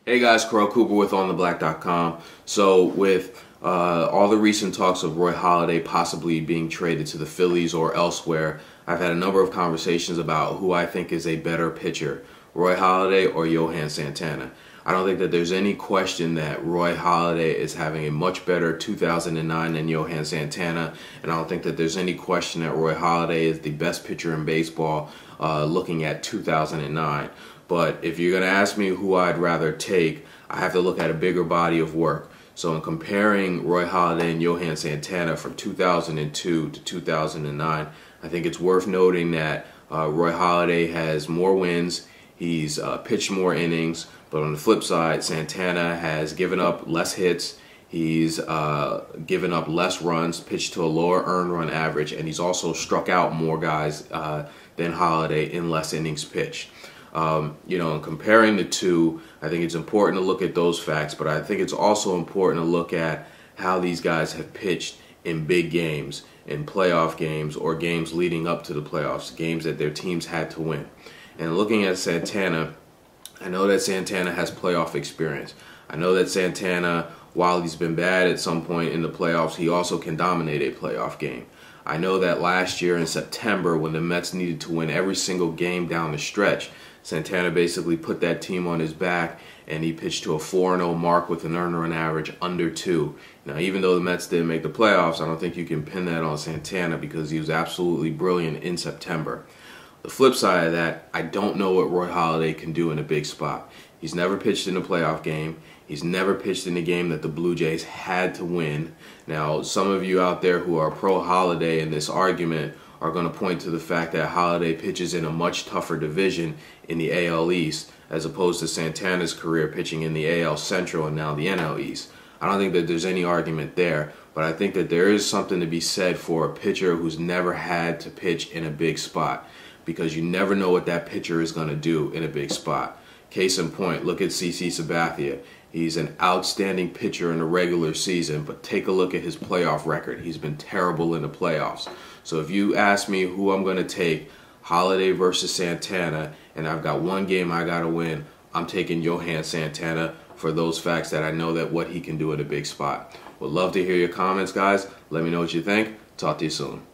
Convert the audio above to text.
Hey guys, Carl Cooper with OnTheBlack.com. So with all the recent talks of Roy Halladay possibly being traded to the Phillies or elsewhere, I've had a number of conversations about who I think is a better pitcher, Roy Halladay or Johan Santana. I don't think that there's any question that Roy Halladay is having a much better 2009 than Johan Santana, and I don't think that there's any question that Roy Halladay is the best pitcher in baseball looking at 2009. But if you're going to ask me who I'd rather take, I have to look at a bigger body of work. So in comparing Roy Halladay and Johan Santana from 2002 to 2009, I think it's worth noting that Roy Halladay has more wins, he's pitched more innings, but on the flip side, Santana has given up less hits, he's given up less runs, pitched to a lower earned run average, and he's also struck out more guys than Halladay in less innings pitched. In comparing the two, I think it's important to look at those facts, but I think it's also important to look at how these guys have pitched in big games, in playoff games, or games leading up to the playoffs, games that their teams had to win. And looking at Santana, I know that Santana has playoff experience. I know that Santana, while he's been bad at some point in the playoffs, he also can dominate a playoff game. I know that last year in September, when the Mets needed to win every single game down the stretch, Santana basically put that team on his back, and he pitched to a 4-0 mark with an earned run average under 2. Now, even though the Mets didn't make the playoffs, I don't think you can pin that on Santana because he was absolutely brilliant in September. The flip side of that, I don't know what Roy Halladay can do in a big spot. He's never pitched in a playoff game. He's never pitched in a game that the Blue Jays had to win. Now, some of you out there who are pro Halladay in this argument are going to point to the fact that Halladay pitches in a much tougher division in the AL East as opposed to Santana's career pitching in the AL Central and now the NL East. I don't think that there's any argument there, but I think that there is something to be said for a pitcher who's never had to pitch in a big spot, because you never know what that pitcher is going to do in a big spot. Case in point, look at CC Sabathia. He's an outstanding pitcher in the regular season, but take a look at his playoff record. He's been terrible in the playoffs. So if you ask me who I'm going to take, Halladay versus Santana, and I've got one game I got to win, I'm taking Johan Santana for those facts that I know that what he can do in a big spot. Would love to hear your comments, guys. Let me know what you think. Talk to you soon.